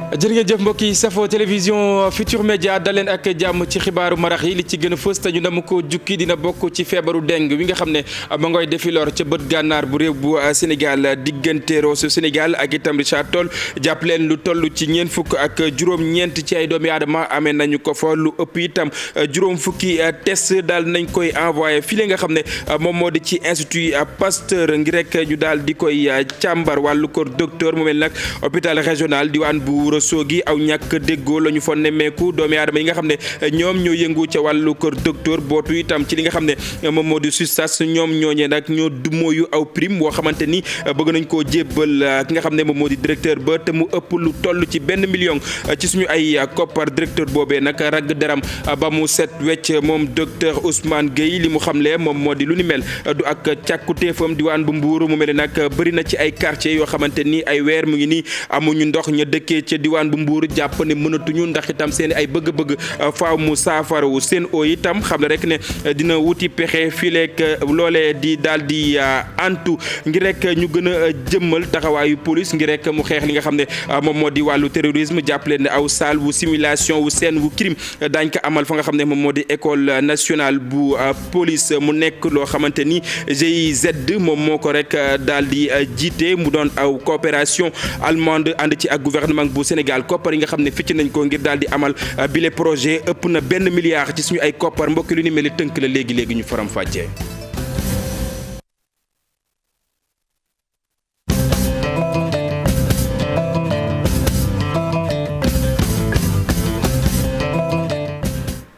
jërë ngeen jëf mbokk yi safo télévision Futur Média daleen ak jàmm ci xibaaru marax yi li ci gën a fës te ñu dama ko jukki dina bokk ci feebaru deng wi nga xam ne ma ngoy defi lor ca bët gànnaar bu réew bu Sénégal diggante Rosso Sénégal ak itam Richard Toll jàpp leen lu toll ci ñeent fukk ak juróom-ñeent ci ay doomi aadama amee nañu ko fa lu ëpp itam juróom fukki test daal nañ koy envoyé fii nga xam ne moom moo di ci institut Pasteur ngir rek ñu daal di koy càmbar wàllu ko docteur mu mel nag hôpital régional diwaan bu Soogi aw ñàkk déggoo la ñu fa nemmeeku doomi aadama yi nga xam ne ñoom ñoo yëngu ca wàllu kër docteur bootu itam ci li nga xam ne moom moo di SUTSAS ñoom ñooñee nag ñoo dumóoyu aw prime boo xamante ni bëgg nañ koo jébbal ki nga xam ne moom moo di directeur ba te mu ëpp lu toll ci 1 million ci suñu ay koppar directeur boobee nag ragg deram ba mu set wecc moom docteur Ousmane Gueye li mu xamle moom moo di lu ni mel du ak càkkutéefam diwaan bu Mbuur mu mel ne nag bëri na ci ay quartier yoo xamante ni ay weer mu ngi nii amuñu ndox ña dëkkee ca diwaan bu Mbuur jàpp ne mënatuñu ndax itam seen ay bëgg-bëgg faaw mu saafarawu seen o itam xam ne rek ne dina wuti pexe fileek loolee di daal di antu ngir rek ñu gën a jëmmal taxawaayu police ngir rek mu xeex li nga xam ne moom moo di wàllu terrorisme jàpp leen ne aw salle wu simulation wu scène wu crime daañ ko amal fa nga xam ne moom moo di école nationale bu police mu nekk loo xamante ni GIZ moom moo ko rek daal di jiite mu doon aw coopération allemande ànd ci ak gouvernement bu Sénégal koppar yi nga xam ne ficc nañ ko ngir daal di amal bile projet ëpp na 1 milliard ci suñu ay koppar mbokki lu ni mel ni tënk la léegi ñu faram fàccee.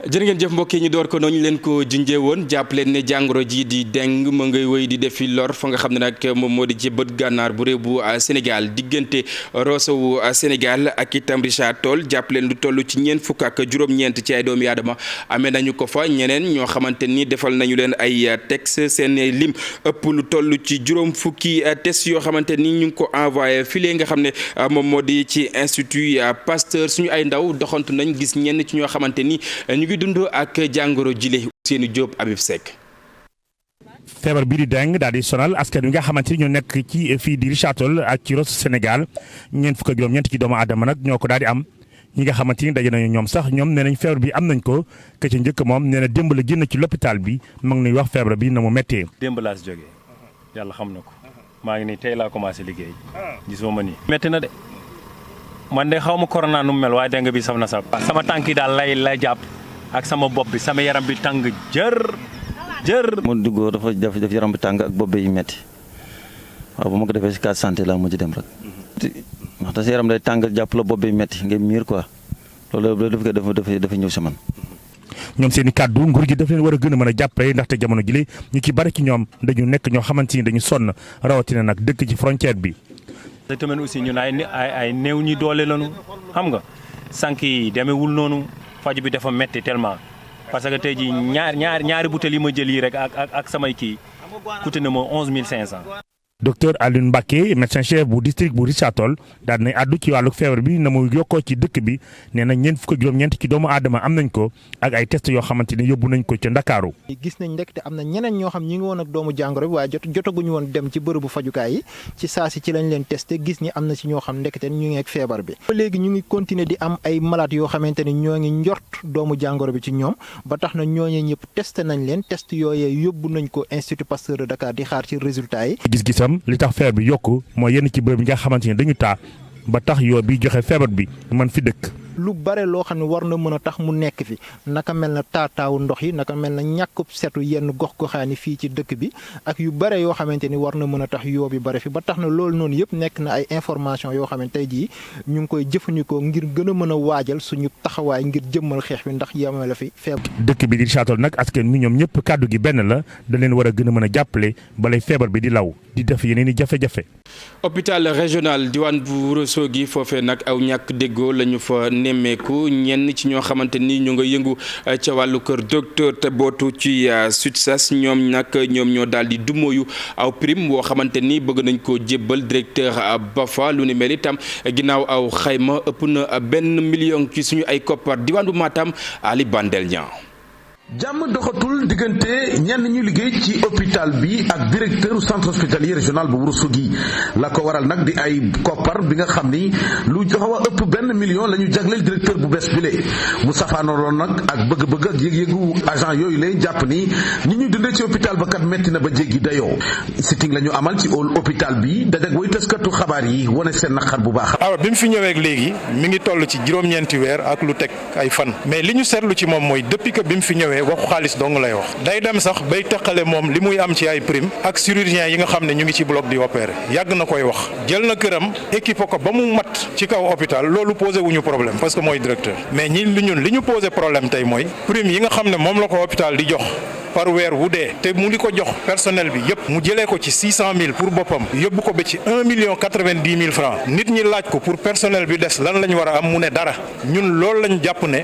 jërë ngeen jëf mbokk yi ñu door ko noonu leen ko junjee woon jàpp leen ne jàngoro ji di deng ma ngay wéy di defi lor fa nga xam ne nag moom moo di ci bët gànnaar bu réew bu Sénégal diggante Rosso wu Sénégal ak itam Richard Toll jàpp leen lu toll ci ñeent fukk ak juróom-ñeent ci ay doomi aadama amee nañu ko fa ñeneen ñoo xamante ni defal nañu leen ay texte seen lim ëpp lu toll ci juróom fukki test yoo xamante ni ñu ngi ko envoyé file nga xam ne moom moo di ci institut Pasteur suñu ay ndaw doxantu nañ gis ñenn ci ñoo xamante ni ñu ngi dund ak jàngoro jile seeni Jóob Habib Seck. feebar bii di deng daal di sonal askan wi nga xamante ni ñoo nekk ci fii di Richard Toll ak ci Rosso Sénégal ñeent fukk ak juróom-ñeent ci doomu aadama nag ñoo ko daal di am ñi nga xamante ni daje nañu ñoom sax ñoom nee nañ feebar bi am nañ ko ka ca njëkk moom nee na démb la génn ci l'hôpital bi ma ngi nuy wax feebar bi na mu méttee. démb laa si jógee yàlla xam na ko maa ngi nii tey laa commencé liggéey gisoo ma nii. métti na de man de xaw ma corona nu mu mel waaye deng bi saf na saf. sama tànk yi daal lay jàpp. ak sama bopp bi sama yaram bi tàng jër. mu dugg dafa def yaram bi tàng ak bopp bi metti waaw bu ma ko defee si case santé laa mujj dem rek. ndax sa yaram day tàng jàpp la bopp bi metti ngay miir quoi loolu dafa ñëw si man. ñoom seen i kàddu nguur gi daf leen war a gën a mën a jàppale ndaxte jamono jile ñu ci bari ci ñoom dañu nekk ñoo xamante ni dañu sonn rawatina nag dëkk ci frontière bi. te tamit aussi ñun ay néew ñi doole lañu xam nga sànq yi demeewul noonu. faju bi dafa metti tellement parce que tey jii ñaari butéel yi ma jël yi rek ak samay kii coûté na ma 11500. docteur Alioune Mbacké médecin chef bu district bu Richard Toll daal nay àddu ci wàllu feebar bi na mu yokkoo ci dëkk bi nee na ñeent fukk ak juróom-ñeent ci doomu aadama am nañ ko ak ay test yoo xamante ni yóbbu nañ ko ca Ndakaaru. gis nañ rek te am na ñeneen ñoo xam ñi ngi woon ak doomu jàngoro bi waaye jotaguñu woon dem ci bërëbu fajukaay yi ci saa si ci lañ leen testé gis ñi am na ci ñoo xam ndekete ñu ngi ak feebar bi. ba léegi ñu ngi continuer di am ay malade yoo xamante ni ñoo ngi njort doomu jàngoro bi ci ñoom ba tax na ñooñee ñëpp testé nañ leen test yooyee yóbbu nañ ko Institut Pasteur de Dakar di xaar ci résultat yi. gis-gisam li tax feebar bi yokku mooy yenn ci bërëb yi nga xamante ni dañu taa ba tax yoo bi joxe feebar bi man fi dëkk. lu bare loo xam ne war na mën a tax mu nekk fi naka mel na taataawu ndox yi naka mel na ñàkk setu yenn gox-goxaani fii ci dëkk bi ak yu bare yoo xamante ni war na mën a tax yoo bi bare fi ba tax na loolu noonu yëpp nekk na ay information yoo xam ne tey jii ñu ngi koy jëfandikoo ngir gën a mën a waajal suñu taxawaay ngir jëmmal xeex bi ndax yemale fi feebar. dëkk bi di Richard Toll nag askan mi ñoom ñëpp kàddu gi benn la da leen war a gën a mën a jàppale balay feebar bi di law di def yeneen i jafe-jafe. hôpital régional diwaan bu Rosso gi foofee nag aw ñàkk déggoo lañu fa nemmeeku ñenn ci ñoo xamante ni ñu nga yëngu ca wàllu kër docteur te bootu ci SUTSAS ñoom ñoo daal di dumóoyu aw prime boo xamante ni bëgg nañ koo jébbal directeur Bafa lu ni mel itam ginnaaw aw xayma ëpp na 1 million ci suñu ay koppar diwaan bu Matam Ali Bandel Niang. jàmm doxatul diggante ñenn ñu liggéey ci hôpital bi ak directeur centre hospitalier régional bu Ourossogui la ko waral nag di ay koppar bi nga xam ni lu xaw a ëpp 1 million la ñu jagleel directeur bu bees bile mu safaanooloon nag ak bëgg-bëgg ak yëg-yëgu agent yooyu lay jàpp ni ñi ñuy dundee ci hôpital ba kat metti na ba jéggi dayoo sitting la ñu amal ci hôpital bi dajak way taskatu xabaar yi wane seen naqar bu baax. alors bi mu fi ñëwee léegi mi ngi toll ci juróom-ñeenti weer ak lu teg ay fan mais li ñu seetlu ci moom mooy depuis que bi mu fi ñëwee waxu xaalis dong lay wax day dem sax bay teqale moom li muy am ci ay prime ak chirurgien yi nga xam ne ñu ngi ci bloc di opérer yàgg na koy wax jël na këram équipe ko ba mu mat ci kaw hôpital loolu posé wuñu problème parce que mooy directeur mais li ñu posé problème tey mooy prime yi nga xam ne moom la ko hôpital di jox par weer wu dee te mu di ko jox personnel bi yëpp mu jëlee ko ci 600 000 pour boppam yóbbu ko ba ci 1 90 000 francs nit ñi laaj ko pour personnel bi des lan la ñu war a am mu ne dara ñun loolu lañ jàpp ne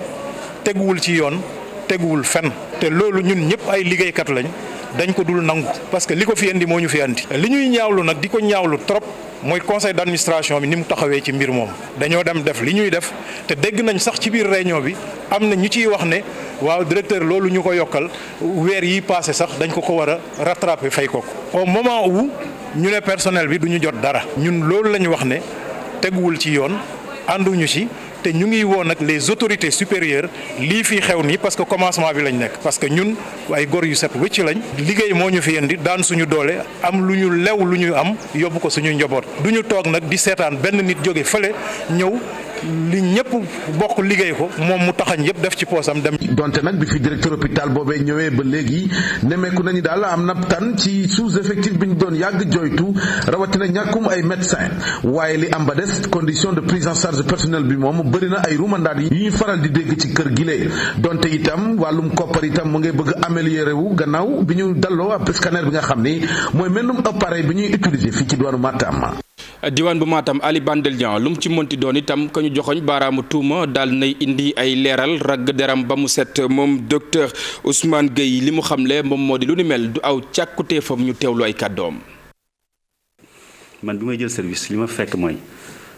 teguwul ci yoon teguwul fen te loolu ñun ñëpp ay liggéeykat lañ dañ ko dul nangu parce que li ko fi indi moo ñu fi andi li ñuy ñaawlu nag di ko ñaawlu trop mooy conseil d'administration bi ni mu taxawee ci mbir moom dañoo dem def li ñuy def te dégg nañ sax ci biir réunion bi am na ñu ciy wax ne waaw directeur loolu ñu ko yokkal weer yi passé sax dañ ko war a rattraper fay ko au moment où ñu ne personnel bi du ñu jot dara ñun loolu la ñu wax ne teguwul ci yoon ànduñu ci te ñu ngi woon nag les autorités supérieures lii fii xew nii parce que commencement bi lañ nekk parce que ñun ay gor yu set wëcc lañ liggéey moo ñu fi indi daan suñu doole am lu ñu lew lu ñu am yóbbu ko suñu njaboot du ñu toog nag di seetaan benn nit jóge fële ñëw li ñëpp bokk liggéey ko moom mu taxañ yëpp def ci poosam dem. donte nag bi fi directeur hôpital boobee ñëwee ba léegi nemeeku nañu daal am na tan ci sous-effectif bi ñu doon yàgg joytu rawatina ñàkkum ay médecin waaye li am ba des condition de prise en charge personnel bi moom bëri na ay rumandaat yi ñuy faral di dégg ci kër gile donte itam wàllum koppar itam mu ngay bëgg améliorer wu gannaaw bi ñu dalloo ab scanner bi nga xam ni mooy mennum appareil bi ñuy utiliser fii ci diwaanu Matam. diwaan bu Matam Ali Bandel Dieng lu mu ci mënti doon itam ka ñu joxoñ baaraamu tuuma daal nay indi ay leeral ragg deram ba mu set moom docteur Ousmane Gueye li mu xamle moom moo di lu ni mel du aw càkkutéefam ñu teewlu ay kàddoom. man bi may jël service li ma fekk mooy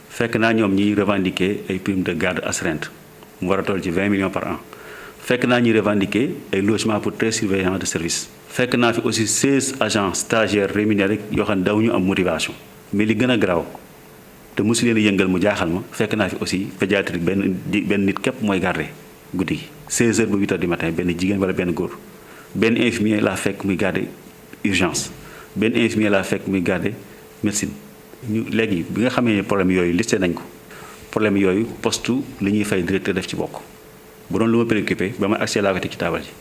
fekk naa ñoom ñiy revendiquer ay prime de garde astreinte mu war a toll ci 20 millions par an fekk naa ñuy revendiquer ay logement pour 13 surveillants de service fekk naa fi aussi 16 agents stagiaires rémunérés yoo xam ne daw ñu am motivation. mais li gën a garaaw te mosu leen a yëngal mu jaaxal ma fekk naa fi aussi pédiatrie benn nit képp mooy garder guddi gi 16h ba 8h du matin benn jigéen wala benn góor benn infirmier laa fekk muy garder urgence benn infirmier laa fekk muy garder médecine. ñu léegi bi nga xamee ne problème yooyu listé nañ ko problème yooyu poste li ñuy fay directeur def ci bokk bu doon lu ma préoccupé ba ma accès laa ko teg ci taabal ji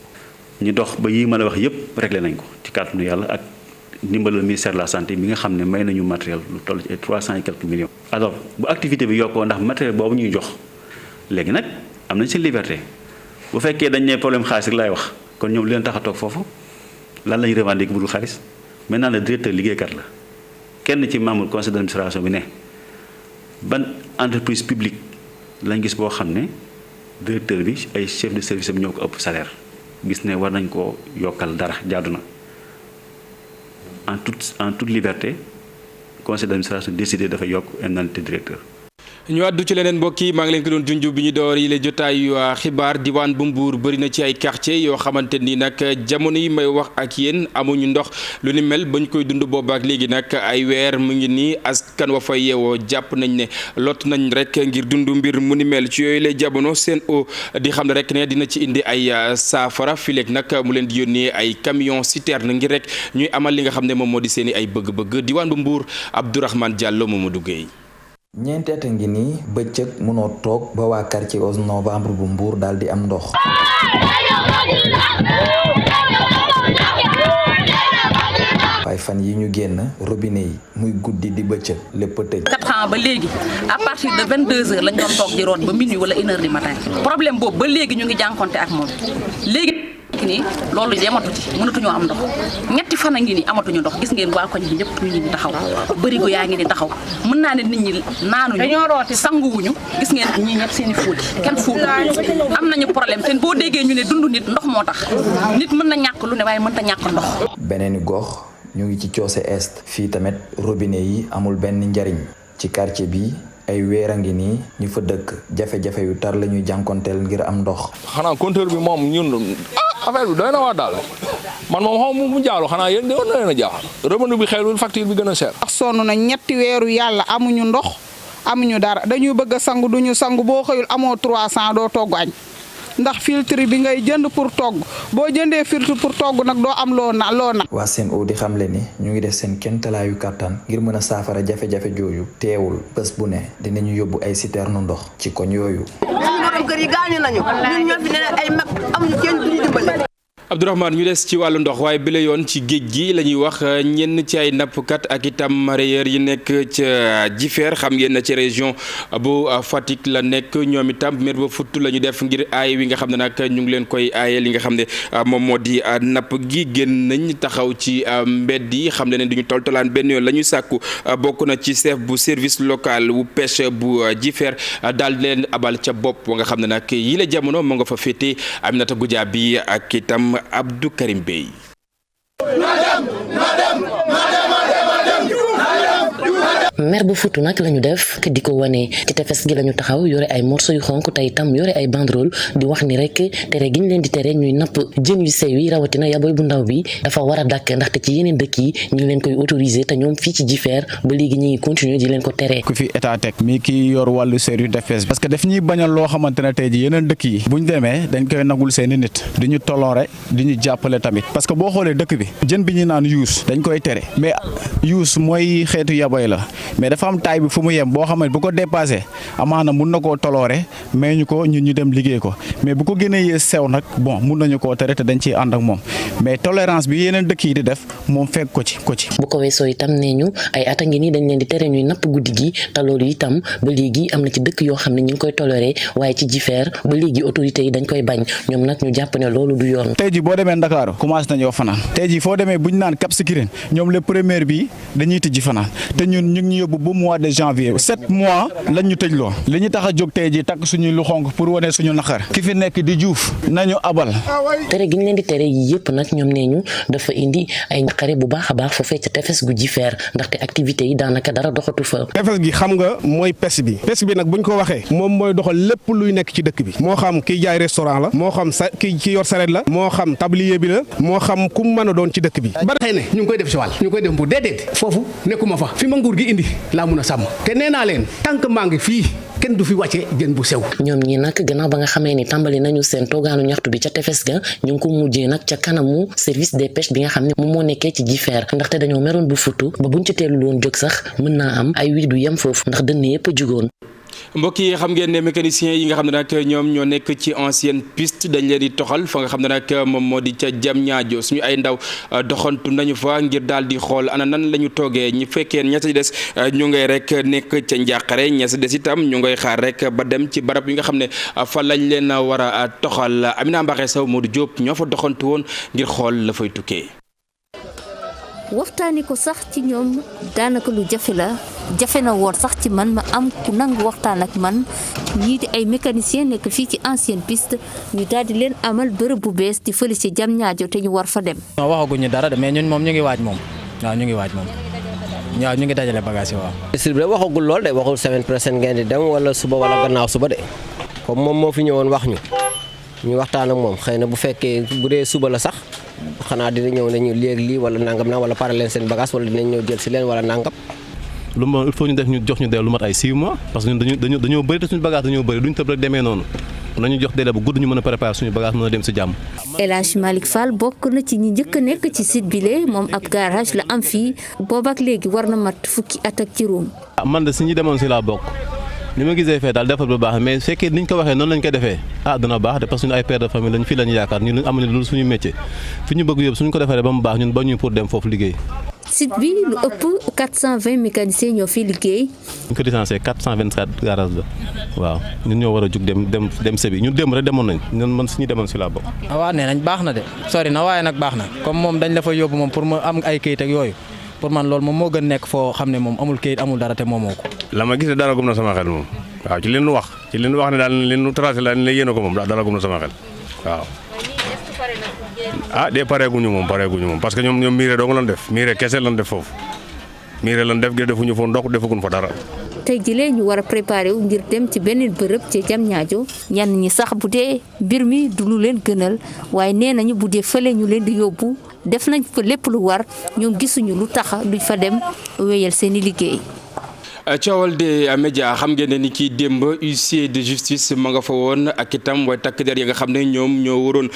ñu dox ba yi mën a wax yépp réglé nañ ko ci kàttanu yàlla ak. ndimbalal ministère de la santé bi nga xam ne may nañu matériel lu toll ci ay 300 et quelques millions. alors bu activité bi yokkoo ndax matériel boobu ñuy jox léegi nag am nañ seen liberté bu fekkee dañ ne problème xaalis rek laay wax kon ñoom li leen tax a toog foofu lan lañu revendiquer bu dul xaalis maintenant le directeur liggéeykat la kenn ci membre conseil d'administration bi ne ban entreprise publique lañ gis boo xam ne directeur bi ay chef de service am ñoo ko ëpp salaire gis ne war nañ koo yokkal dara jaadu na. en toute liberté conseil d'administration décidé dafa yokk indemnité directeur. ñu àddu ci leneen mbokk yi maa ngi leen ko doon junj bi ñu door yi la jotaayu xibaar diwaan bu Mbuur bëri na ci ay quartier yoo xamante ni nag jamono yi may wax ak yéen amuñu ndox lu ni mel bañ koy dund boobu ak léegi nag ay weer mu ngi nii askan wa fa yeewoo jàpp nañ ne lot nañ rek ngir dund mbir mu ni mel ci yooyu lay jamono Sen'Eau di xam ne rek ne dina ci indi ay saafara fileeg nag mu leen di yónnee ay camion citerne ngir rek ñuy amal li nga xam ne moom moo di seen i ay bëgg-bëgg diwaan bu Mbuur Abdourahmane Diallo Mamadou Gueye. ñeenti at a ngi nii bëccëg mënoo toog ba waa quartier 11 novembre bu Mbour daal di am ndox. waaye fan yi ñu génn robinet yi muy guddi di bëccëg lépp tëj. 4 ans ba léegi à partir de 22h lañ doon toog di root ba minuit wala 1h du matin problème boobu ba léegi ñu ngi jànkonte ak moom léegi nii loolu yematu ci mënatuñoo am ndox ñetti fan a ngi nii amatuñu ndox gis ngeen waa koñ bi ñëpp ñu ngi taxaw bërigo yaa ngi ni taxaw mën naa ne nit ñi naanuñu sanguwuñu gis ngeen ñii ñëpp seen i fóot kenn fóotu am nañu problème te boo déggee ñu ne dund nit ndox moo tax nit mën na ñàkk lu ne waaye mënta ñàkk ndox. beneeni gox ñu ngi ci Coose Est fii tamit robinet yi amul benn njariñ ci quartier bi ay weer a ngi nii ñu fa dëkk jafe-jafe yu tar la ñuy jànkonteel ngir am ndox. xanaa compteur bi moom ñun affaire bi doy na waa daal man moom xaw mu jaalu xanaa yéen de war na leen a jaaxal revenu bi xeelul facture bi gën a cher. sonn na ñetti weeru yàlla amuñu ndox amuñu dara dañuy bëgg a sangu duñu sangu boo xëyul amoo 300 doo togg añ ndax filtre bi ngay jënd pour togg boo jëndee filtre pour togg nag doo am loo na. waa Sen'Eau di xamle ni ñu ngi def seen kéemtalaayu kàttan ngir mën a saafara jafe-jafe jooju teewul bés bu ne dinañu yóbbu ay citerne ndox ci koñ yooyu. kër yi gaañu nañu ñun ñoo fi ne ay mag amuñu kenn duñu dimbale. Abdourahmane ñu des ci wàllu ndox waaye bi la yoon ci géej gi la ñuy wax ñenn ci ay nappkat ak itam mareyeur yi nekk ca Jifeer xam ngeen na ci région bu Fatick la nekk ñoom itam mer ba futt la ñu def ngir aay wi nga xam ne nag ñu ngi leen koy aaye li nga xam ne moom moo di napp gi génn nañ taxaw ci mbedd yi xam ne duñu toltolaan benn yoon la ñuy sàkku bokk na ci chef bu service local wu pêche bu Jifeer daal leen abal ca bopp nga xam ne nag yi la jamono moo nga fa féete Aminata Goudiaby ak itam Abdou Karim Bey. mer bu futu nag la ñu def di ko wane ci tefes gi la ñu taxaw yore ay morceau yu xonk tey itam yore ay banderole di wax ni rek tere gi ñu leen di tere ñuy napp jën yu sew yi rawatina yaboy bu ndaw bi dafa war a dàkk ndaxte ci yeneen dëkk yi ñu ngi leen koy autoriser te ñoom fii ci Jifeer ba léegi ñu ngi continuer di leen ko tere. ku fi état teg mi ki yor wàllu service de pêche parce que daf ñuy bañal loo xamante ne tey ji yeneen dëkk yi bu ñu demee dañ koy nagul seeni nit di ñu tolloore di ñu jàppale tamit parce que boo xoolee dëkk bi jën bi ñu naan yuus dañ koy tere mais yuus mooy xeetu yaboy la mais dafa am taay bi fu mu yem boo xam ne bu ko dépassé amaana mun na koo toloore mais ñu ko ñun ñu dem liggéey ko mais bu ko gënee yee sew nag bon mun nañu koo tere te dañ ciy ànd ak moom mais tolérance bi yeneen dëkk yi di def moom fekk ko ci. bu ko weesoo itam nee ñu ay at a ngi nii dañ leen di tere ñuy napp guddi gi te loolu itam ba léegi am na ci dëkk yoo xam ne ñu ngi koy toléré waaye ci Jifeer ba léegi autorités yi dañ koy bañ ñoom nag ñu jàpp ne loolu du yoon. tey ji boo demee Ndakaaru commencé nañoo fanaan tey ji foo demee bu ñu naan Cap Skirring ñoom le premier bi dañuy tëjji fanaan te ñun ñu ngi ñu yóbbu ba mois de janvier 7 mois lañ ñu tëj loo li ñu tax a jóg tey ji takk suñuy lu xonk pour wane suñu naqar ki fi nekk di Juuf nañu abal. tere gi ñu leen di tere yi yëpp nag ñoom nee ñu dafa indi ay naqare bu baax a baax foofee ca tefes gu Jifeer ndaxte activité yi daanaka dara doxatu fa. tefes gi xam nga mooy pes bi nag buñ ko waxee moom mooy doxal lépp luy nekk ci dëkk bi moo xam kiy jaay restaurant la moo xam ki yor saret la moo xam tablier bi la moo xam ku mën a doon ci dëkk bi. ba xëy ne ñu ngi koy def si wàll ñu ngi koy def bu déedéet foofu nekkuma fa fi ma nguur gi indi laa mun a sàmm te nee naa leen tant que maa ngi fii kenn du fi wàcce jën bu sew. ñoom ñi nag gannaaw ba nga xamee ni tàmbali nañu seen toogaanu ñaxtu bi ca tefes ga ñu ngi ko mujjee nag ca kanamu service des pêches bi nga xam ne moom moo nekkee ci Jifeer ndaxte dañoo meroon bu futu ba buñ ci teelul woon jóg sax mën naa am ay wi du yem foofu ndax dënn yëpp a jugoon. mbokk yi xam ngeen ne mécaniciens yi nga xam ne nag ñoom ñoo nekk ci ancienne piste dañ leen di toxal fa nga xam ne nag moom moo di ca Diamniadio suñu ay ndaw doxantu nañu fa ngir daal di xool ana nan la ñu toogee ñu fekkee ña sa des ñu ngay rek nekk ca njàqare ña sa des itam ñu ngay xaar rek ba dem ci barab yi nga xam ne fa lañ leen war a toxal Amina Mbaxe Sow Modou Diop ñoo fa doxantu woon ngir xool la fay tukkee. waxtaani ko sax ci ñoom daanaka lu jafe na woon sax ci man ma am ku nangu waxtaan ak man ñii di ay mécanicien nekk fii ci ancienne piste ñu daal di leen amal bërëb bu bees di fële ci Diamniadio te ñu war fa dem. non waxaguñu dara de mais ñun moom ñu ngi waaj moom waaw ñu ngi waaj moom waaw ñu ngi dajale bagage yi waaw. ministre bi waxagul lool de waxul semaine prochaine ngeen di dem wala suba wala gannaaw suba de comme moom moo fi ñëwoon wax ñu waxtaan ak moom xëy na bu fekkee bu dee suba la sax xanaa dina ñëw ne ñu léegi lii wala nangam na wala pare leen seen bagage wala dinañ ñëw jël si leen wala nangam. lu ma il faut ñu def ñu jox ñu délai lu mat ay 6 mois parce que ñun dañoo bëri te suñu bagage dañoo bëri duñ tëb rek demee noonu nañu jox délai bu gudd ñu mën a préparer suñu bagage mën a dem si jàmm. El Hadj Malick Fall bokk na ci ñi njëkk a nekk ci site bile moom ab garage la am fii boobu ak léegi war na mat fukki at ak juróom. man de si ñi demoon si laa bokk ni ma gisee fee daal defar bu baax mais fekkee niñ ko waxee noonu lañ ko defee dina baax de parce que suñu ay père de famille lañ fii lañu yaakaar ñu amuñu loolu suñu métier fi ñu bëgg yëpp suñu ko defaree ba mu baax ñun ba ñu pour dem foofu liggéey. site bi lu ëpp 420 mécaniciens ñoo fi liggéey. ñu ko licencié 424 garage la waaw ñun ñoo war a jug dem sebi ñun démb rek demoon nañ ñun man suñu demoon si laa bokk. waaw nee nañ baax na de sori na waaye nag baax na comme moom dañ la fa yóbbu moom pour mu am ay kayit ak yooyu pour man loolu moom moo gën nekk foo xam ne moom amul kayit amul dara te moomoo ko. la ma gis dara gum na sama xel moom waaw ci leen nu wax ne daal leen nu tracé la ne yéen a ko moom dara gum na sama xel waaw. de pareeguñu moom parce que ñoom miiree doo nga lan def miiree kese lan def foofu miiree lan def gi defuñu fa ndox defaguñ fa dara. tey jii ñu war a préparer wu ngir dem ci beneen bërëb ci Diamniadio ñenn ñi sax bu dee mbir mi du lu leen gënal waaye nee nañu bu dee fële ñu leen di yóbbu def nañ fa lépp lu war ñoom gisuñu lu tax duñ fa dem wéyal seeni liggéey. coowal de média xam ngeen ne ni kii démb huissier de justice ma nga fa woon ak itam waaye takk der ya nga xam ne ñoom ñoo waroon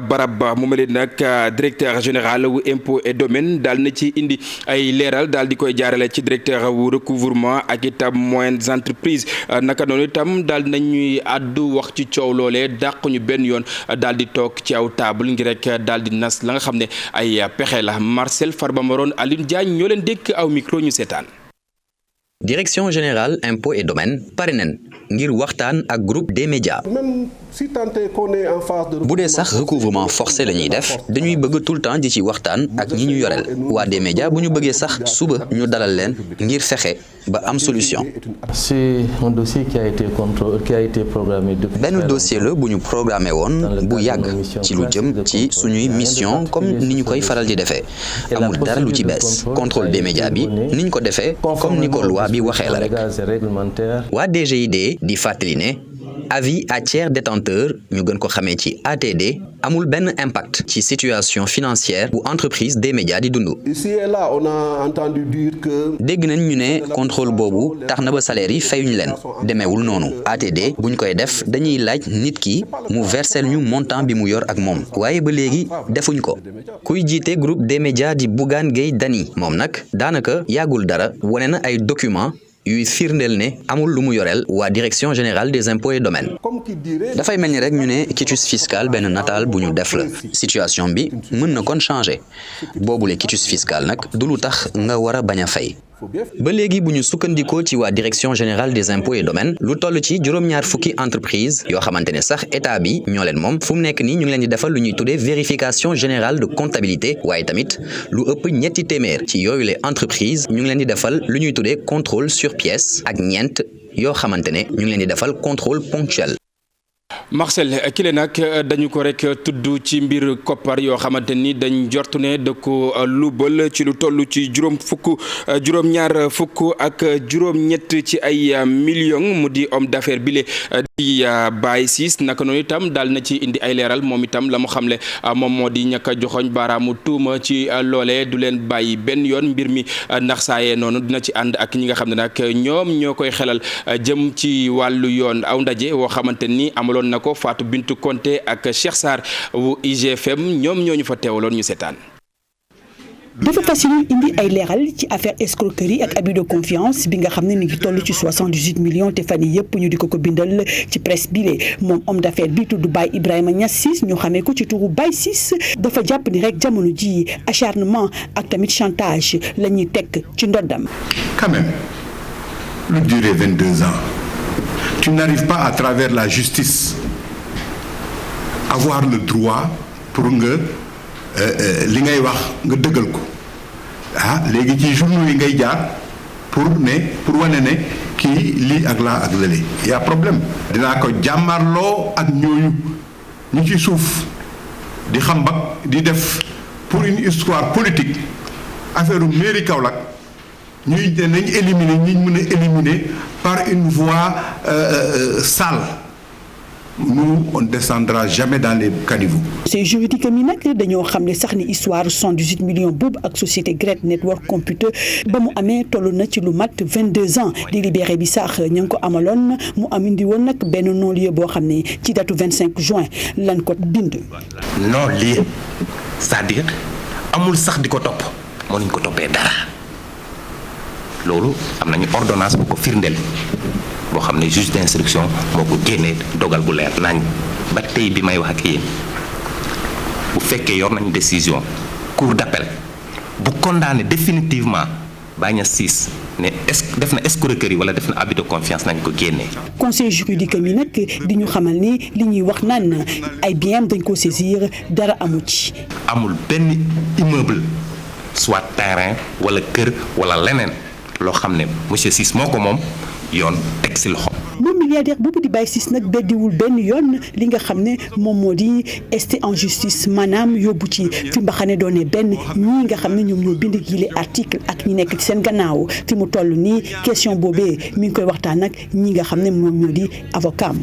barab ba mu mel ni nag directeur général wu impôt et domaine daal na ci indi ay leeral daal di koy jaarale ci directeur wu recouvrement ak itam moyennes entreprises naka noonu itam daal nañuy àddu wax ci coow loolee dàq ñu benn yoon daal di toog ci aw table ngir rek daal di nas la nga xam ne ay pexe la Marcel Farba Maron Aline Diagne ñoo leen dékk aw micro ñu seetaan. Direction générale impôts et domaines pare nañ ngir waxtaan ak groupe des médias bu dee sax recouvrement forcé la ñuy def dañuy bëgg tout le temps di ci waxtaan ak ñi ñu yoreel waa des médias bu ñu bëggee sax suba ñu dalal leen ngir fexe ba am solution. C'est un dossier qui a été programmé depuis. benn dossier la bu ñu programmé woon bu yàgg ci lu jëm ci suñuy mission comme ni ñu koy faral di defee amul dara lu ci bees contrôle des médias bi ni ñu ko defee comme ni ko loi bi waxee la rek waa DGID di fàttali ne avis à tiers détenteur ñu gën ko xamee ci ATD amul benn impact ci situation financière bu entreprise des médias di dund. Ici et là, on a entendu dire que. dégg nañ ñu ne contrôle boobu tax na ba salaire yi fayuñ leen demeewul noonu ATD buñ koy def dañuy laaj nit ki mu versel ñu montant bi mu yor ak moom waaye ba léegi defuñ ko kuy jiite groupe des médias di Bougane Gueye Dany moom nag daanaka yàggul dara wane na ay documents. yuy firndeel ne amul lu mu yoreel waa direction générale des impôts et domaines dafay mel ni rek ñu ne quitus fiscal benn nataal bu ñu def la situation bi mën na kon changer boobule quitus fiscal nag du lu tax nga war a bañ a fay ba léegi bu ñu sukkandikoo ci waa direction générale des impôts et domaines lu toll ci juróom-ñaar fukki entreprise yoo xamante ne sax état bi ñoo leen moom fu mu nekk nii ñu ngi leen di defal lu ñuy tuddee vérification générale de comptabilité waaye tamit lu ëpp ñetti téeméer ci yooyu les entreprises ñu ngi leen di defal lu ñuy tuddee contrôle sur pièce ak ñeent yoo xamante ne ñu ngi leen di defal contrôle ponctuel. Marcel kile nag dañu ko rek tudd ci mbir koppar yoo xamante ni dañ jortu ne da ko lubal ci lu toll ci juróom-ñaar fukk ak juróom-ñett ci ay millions mu di homme d'affaires bile di Baye Ciss naka noonu itam daal na ci indi ay leeral moom itam la mu xamle moom moo di ñàkk a joxoñ baaraamu tuuma ci loolee du leen bàyyi benn yoon mbir mi ndax saayee noonu dina ci ànd ak ñi nga xam ne nag ñoom ñoo koy xelal jëm ci wàllu yoon aw ndaje woo xamante ni amaloon na ko Fatou Bintou Konté ak Cheikh Sarr wu IGFM ñoom ñoo ñu fa teewaloon ñu seetaan. dafa fas yéene indi ay leeral ci affaire escroquerie ak abus de confiance bi nga xam ne mi ngi toll ci 78 millions te fan yii yëpp ñu di ko bindal ci presse bi moom homme d'affaires bi tudd Baye Ibrahima Niass Ciss ñu xamee ko ci turu Baye Ciss dafa jàpp ni rek jamono ji acharnement ak tamit chantage la ñuy teg ci ndoddam. Quand même lu duré 22 ans tu n'arrives pas à travers la justice avoir le droit pour nga li ngay wax nga dëggal ko léegi ci journaux yi ngay jaar pour wane ne kii lii ak laa ak lële y a problème. dinaa ko jàmmarloo ak ñooñu ñu ci suuf di xam ba di def pour une histoire politique affaire mairie Kaolack ñuy nañ éliminer ñi mën a éliminer par une voie sale. Nous, on ne descendra jamais dans les caniveaux. C'est juridique mi nag dañoo xam ne sax ni histoire 78 millions boobu ak société Great Network Computer ba mu amee toll na ci lu mat 22 ans di libéré bi sax ña ngi ko amaloon mu am indi woon nag benn non-lieu boo xam ne ci datu 25 juin lan ko bind. non-lieu c'est-à-dire amul sax di ko topp moo nañu ko toppee dara loolu am nañu ordonnance bu ko firndeel. boo xam ne juge d'instruction moo ko génnee dogal bu leer nañ ba tey bi may wax ak yéen bu fekkee yor nañ décision cour d'appel bu condamné définitivement Baye Niass Ciss ne def na escroquerie wala def na abus de confiance nañ ko génnee. conseil juridique mi nag di ñu xamal ni li ñuy wax naan ay biens dañ ko saisir dara amu ci. amul benn immeuble soit terrain wala kër wala leneen loo xam ne monsieur Ciss moo ko moom. yoon teg si loxo. moom mi milliardaire boobu di Baye Ciss nag beddiwul benn yoon li nga xam ne moom moo di rester en justice maanaam yóbbu ci fi mbaxane doone benn ñii nga xam ne ñoom ñoo bind gile article ak ñi nekk ci seen gannaaw fi mu toll nii question boobee mi ngi koy waxtaan ak ñi nga xam ne moom ñoo di avocat am.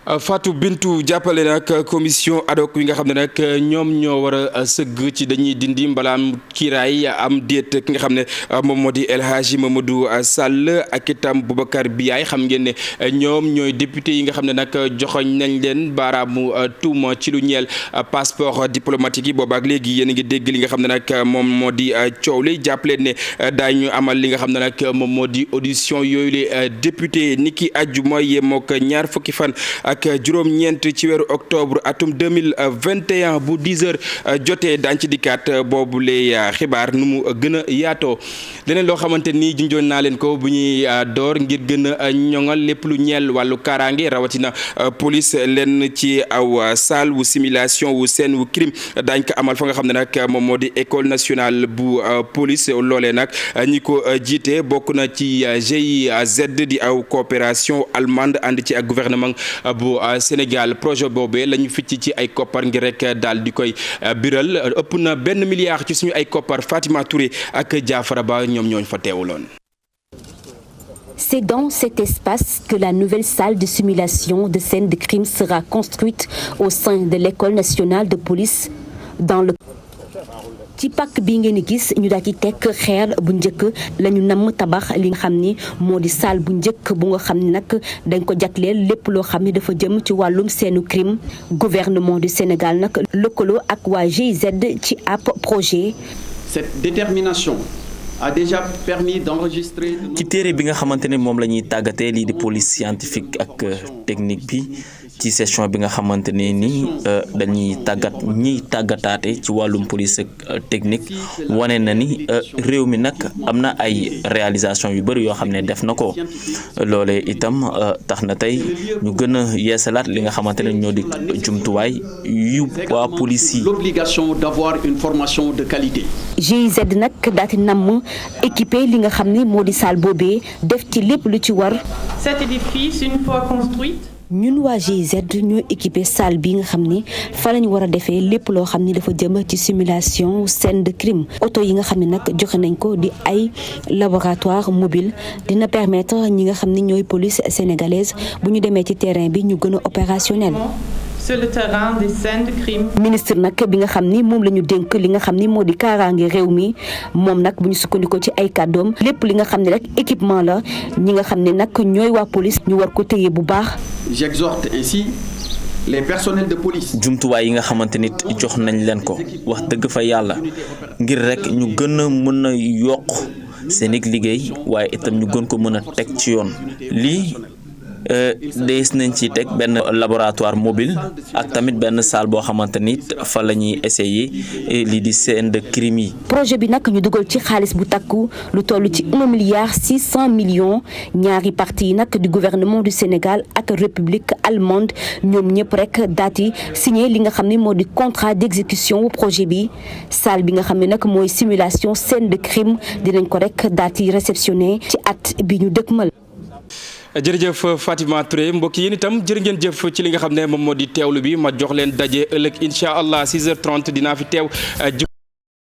Fatou Bintou jàppale nag commission ad hoc yi nga xam ne nag ñoom ñoo war a sëgg ci dañuy dindi mbalaam kiiraay am déet ki nga xam ne moom moo di El Hadji Mamadou Sall ak itam Boubacar Biaye xam ngeen ne ñoom ñooy député yi nga xam ne nag joxoñ nañ leen baaraamu tuuma ci lu ñeel passeport diplomatique yi boobaak léegi yéen a ngi dégg li nga xam ne nag moom moo di coow li jàppale ne daañu amal li nga xam ne nag moom moo di audition yooyu le député niki àjjuma yemook ñaar fukki fan ak juróom-ñeent ci weeru octobre atum 2021 bu 10 heures jotee daañ ci dikkaat boobu lay xibaar nu mu gën a yaatoo leneen loo xamante ni junjoon naa leen ko bu ñuy door ngir gën a ñoŋal lépp lu ñeel wàllu kaaraange rawatina police leen ci aw salle wu simulation wu scène wu crime daañ ko amal fa nga xam ne nag moom moo di école nationale bu police loolee nag ñi ko jiite bokk na ci GIZ di aw coopération allemande ànd ci ak gouvernement bu Sénégal projet boobee la ñu ficc ci ay koppar ngir rek daal di koy biral ëpp na $1 milliard ci suñu ay koppar Fatima Touré ak Jaafara Ba ñoom ñooñ fa teewuloon. C'est dans cet espace que la nouvelle salle de simulation de scènes de crime sera construite au sein de l'école nationale de police dans le ci pàkk bi ngeen di gis ñu daal di teg xeer bu njëkk la ñu namm tabax li nga xam ni moo di salle bu njëkk bu nga xam ni nag dañ ko jagleel lépp loo xam ni dafa jëm ci wàllum seenu crime gouvernement du Sénégal nag lëkkaloo ak waa GIZ ci ab projet. Cette détermination a déjà permis d'enregistrer. ci téere bi nga xamante ne moom la ñuy tàggatee lii di police scientifique ak technique bi. ci session bi nga xamante ne ni dañuy tàggat ñiy tàggataate ci wàllum police technique wane na ni réew mi nag am na ay réalisation yu bëri yoo xam ne def na ko loolee itam tax na tey ñu gën a yeesalaat li nga xamante ne ñoo di jumtuwaay yu waa police yi. L'obligation d'avoir une formation de qualité. GIZ nag daati namm équipé li nga xam ne moo di salle boobee def ci lépp lu ci war. Cet édifice, une fois construite. ñun waa GIZ ñoo équipé salle bi nga xam ni fa lañu war a defee lépp loo xam ni dafa jëm ci simulation scène de crime oto yi nga xam ne nag joxe nañ ko di ay laboratoire mobile dina permettre ñi nga xam ni ñooy police sénégalaise bu ñu demee ci terrain bi ñu gën a opérationnel. Sur le terrain des scènes de crime. ministre nag bi nga xam ni moom la ñu dénk li nga xam ni moo di kaaraange réew mi moom nag bu ñu sukkandikoo ci ay kàddoom lépp li nga xam ne rek équipement la ñi nga xam ne nag ñooy waa police ñu war ko téye bu baax. J'exhorte ainsi les personnels de police. jumtuwaay yi nga xamante nit jox nañ leen ko wax dëgg fa yàlla ngir rek ñu gën a mën a yokk seen liggéey waaye itam ñu gën ko mën a teg ci yoon lii. dees nañ ci teg benn laboratoire mobile ak tamit benn salle boo xamante ni fa la ñuy essayer lii di scène de crime yi. projet bi nag ñu dugal ci xaalis bu takku lu toll ci $1 milliard 600 millions ñaari parti yi nag du gouvernement du Sénégal ak république allemande ñoom ñëpp rek daati signé li nga xam ne moo di contrat d'exécution wu projet bi salle bi nga xam ne nag mooy simulation scène de crime dinañ ko rek daati réceptionné ci at bi ñu dëkkmal. jërëjëf Fatima Touré mbokk yéen itam jërë ngeen jëf ci li nga xam ne moom moo di teewlu bi ma jox leen daje ëllëg incha allah 6h30 dinaa fi teew.